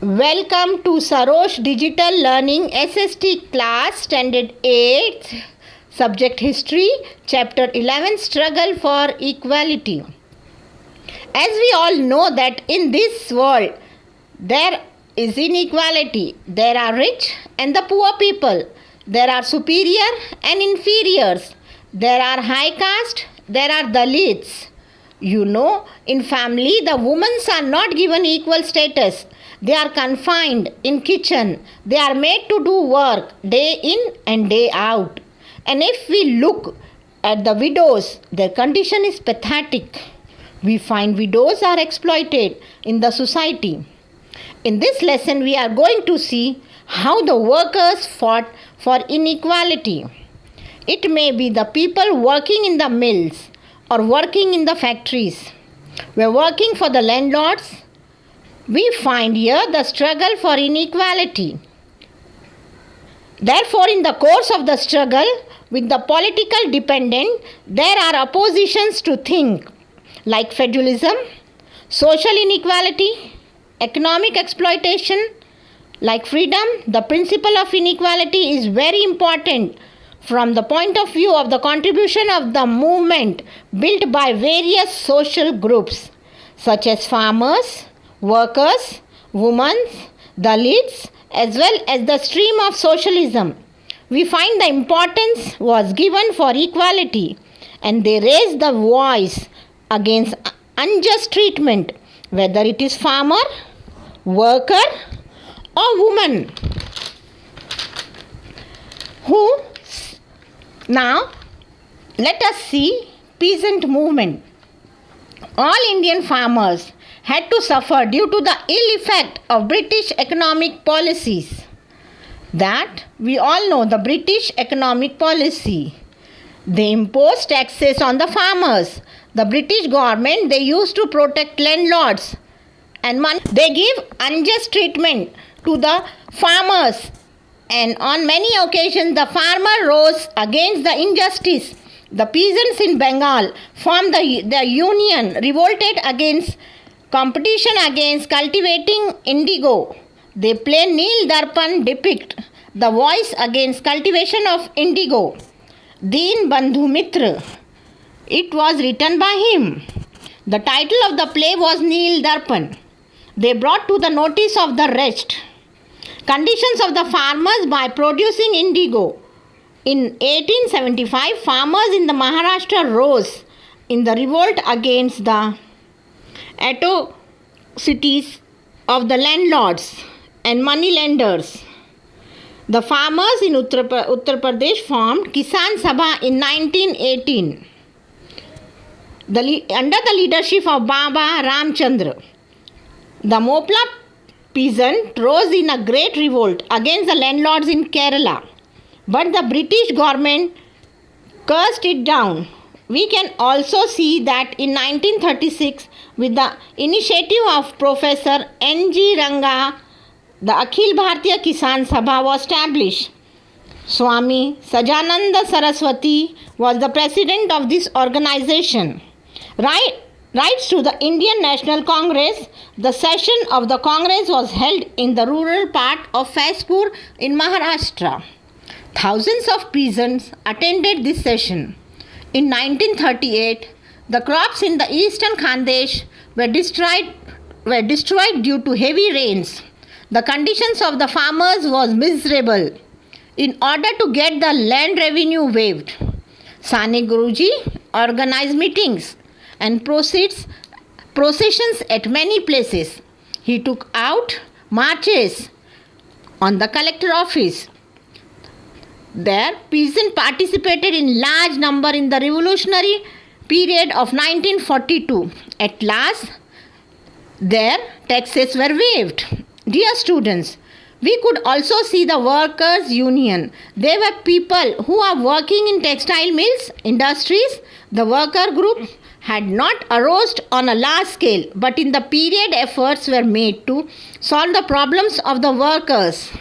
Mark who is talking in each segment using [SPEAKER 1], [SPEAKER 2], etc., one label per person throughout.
[SPEAKER 1] Welcome to Sarosh Digital Learning SST class Standard 8, Subject History, Chapter 11, Struggle for Equality. As we all know that in this world there is inequality. There are rich and the poor people. There are superior and inferiors. There are high caste. There are Dalits. You know, in family the women are not given equal status. They are confined in kitchen. They are made to do work day in and day out. And if we look at the widows, their condition is pathetic. We find widows are exploited in the society. In this lesson, we are going to see how the workers fought for inequality. It may be the people working in the mills or working in the factories. We are working for the landlords. We find here the struggle for inequality. Therefore, in the course of the struggle with the political dependent, there are oppositions to think like feudalism, social inequality, economic exploitation, like freedom. The principle of inequality is very important from the point of view of the contribution of the movement built by various social groups such as farmers, workers, women, Dalits, as well as the stream of socialism. We find the importance was given for equality, and they raised the voice against unjust treatment, whether it is farmer, worker or woman. Now let us see peasant movement. All Indian farmers had to suffer due to the ill effect of British economic policies. That we all know, the British economic policy. They imposed taxes on the farmers. The British government, they used to protect landlords and money. They give unjust treatment to the farmers, and on many occasions the farmer rose against the injustice. The peasants in Bengal formed the union, revolted against competition against cultivating indigo. They play Neel Darpan depict the voice against cultivation of indigo. Deen Bandhu Mitra. It was written by him. The title of the play was Neel Darpan. They brought to the notice of the rest conditions of the farmers by producing indigo. In 1875, farmers in the Maharashtra rose in the revolt against the atrocities of the landlords and moneylenders. The farmers in Uttar Pradesh formed Kisan Sabha in 1918 under the leadership of Baba Ramchandra. The Mopla peasant rose in a great revolt against the landlords in Kerala, but the British government cursed it down. We can also see that in 1936, with the initiative of Professor N.G. Ranga, the Akhil Bharatiya Kisan Sabha was established. Swami Sajananda Saraswati was the president of this organization. Rights to the Indian National Congress. The session of the Congress was held in the rural part of Faizpur in Maharashtra. Thousands of peasants attended this session. In 1938, the crops in the eastern Khandesh were destroyed due to heavy rains. The conditions of the farmers was miserable. In order to get the land revenue waived, Sane Guruji organized meetings and processions at many places. He took out marches on the collector office. There, peasants participated in large number in the revolutionary period of 1942. At last, their taxes were waived. Dear students, we could also see the workers' union. They were people who are working in textile mills, industries. The worker group had not arose on a large scale, but in the period efforts were made to solve the problems of the workers.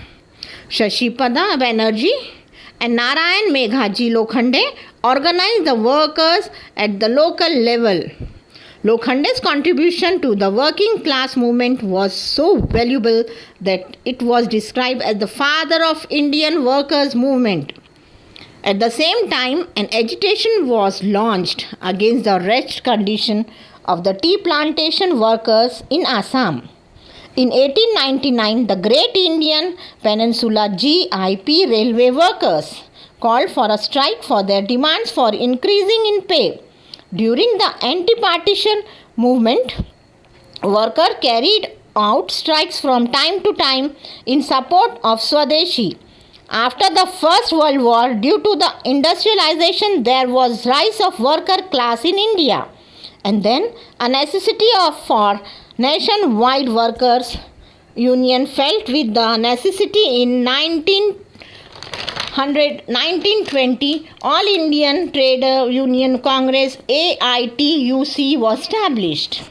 [SPEAKER 1] Shashipada Banerjee and Narayan Meghaji Lokhande organized the workers at the local level. Lokhande's contribution to the working class movement was so valuable that it was described as the father of Indian workers' movement. At the same time, an agitation was launched against the wretched condition of the tea plantation workers in Assam. In 1899, the Great Indian Peninsula GIP railway workers called for a strike for their demands for increasing in pay. During the anti-partition movement, workers carried out strikes from time to time in support of Swadeshi. After the First World War, due to the industrialization, there was rise of worker class in India, and then a necessity for nationwide workers union felt with the necessity in 1920, All Indian Trade Union Congress AITUC was established.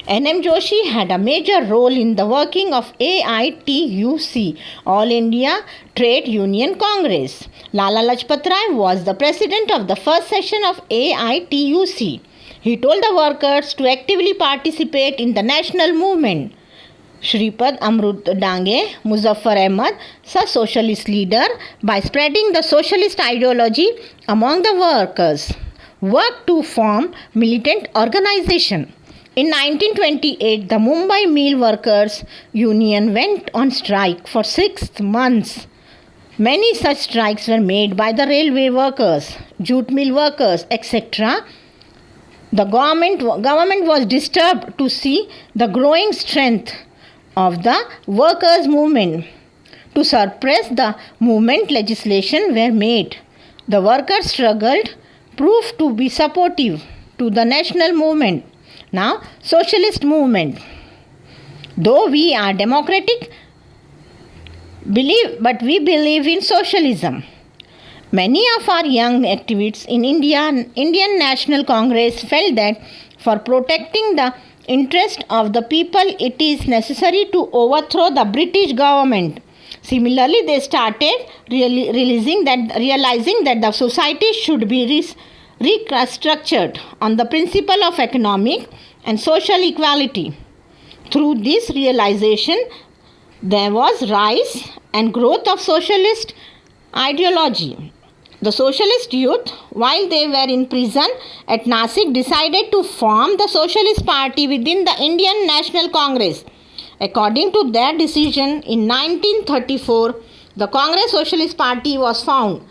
[SPEAKER 1] N.M. Joshi had a major role in the working of AITUC, All India Trade Union Congress. Lala Lajpat Rai was the president of the first session of AITUC. He told the workers to actively participate in the national movement. Shripad Amrut Dange, Muzaffar Ahmad, a socialist leader, by spreading the socialist ideology among the workers, worked to form militant organization. In 1928, the Mumbai Mill Workers Union went on strike for 6 months. Many such strikes were made by the railway workers, jute mill workers, etc. The government was disturbed to see the growing strength of the workers' movement. To suppress the movement, legislation were made. The workers' struggle proved to be supportive to the national movement. Now, socialist movement. Though we are democratic, but we believe in socialism. Many of our young activists in Indian National Congress felt that for protecting the interest of the people, it is necessary to overthrow the British government. Similarly, they started realizing that the society should be restructured on the principle of economic and social equality. Through this realization, there was rise and growth of socialist ideology. The socialist youth, while they were in prison at Nasik, decided to form the Socialist Party within the Indian National Congress. According to their decision, in 1934, the Congress Socialist Party was found,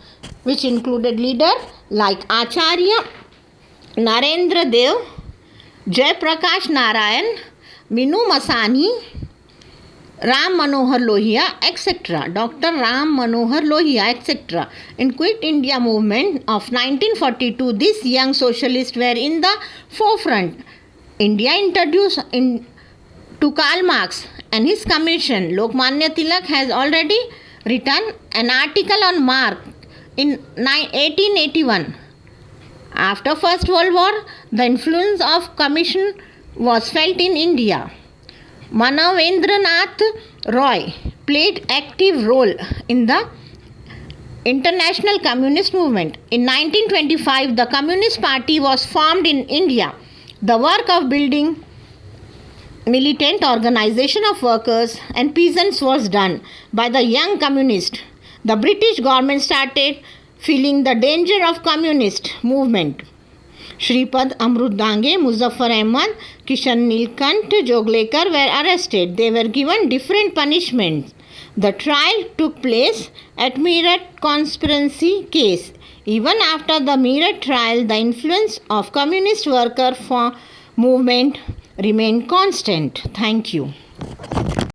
[SPEAKER 1] which included leaders like Acharya Narendra Dev, Jay Prakash Narayan, Minu Masani, Ram Manohar Lohia, etc. Dr. Ram Manohar Lohia, etc. In Quit India movement of 1942, these young socialists were in the forefront. India introduced to Karl Marx and his commission. Lokmanya Tilak has already written an article on Marx in 1881. After First World War, the influence of commission was felt in India. Manavendranath Roy played active role in the international communist movement. In 1925, the Communist Party was formed in India. The work of building militant organization of workers and peasants was done by the young communists. The British government started feeling the danger of communist movement. Shripad Amrut Dange, Muzaffar Ahmad, Kishan Nilkant Joglekar were arrested. They were given different punishments. The trial took place at Meerut conspiracy case. Even after the Meerut trial, the influence of communist worker movement remained constant. Thank you.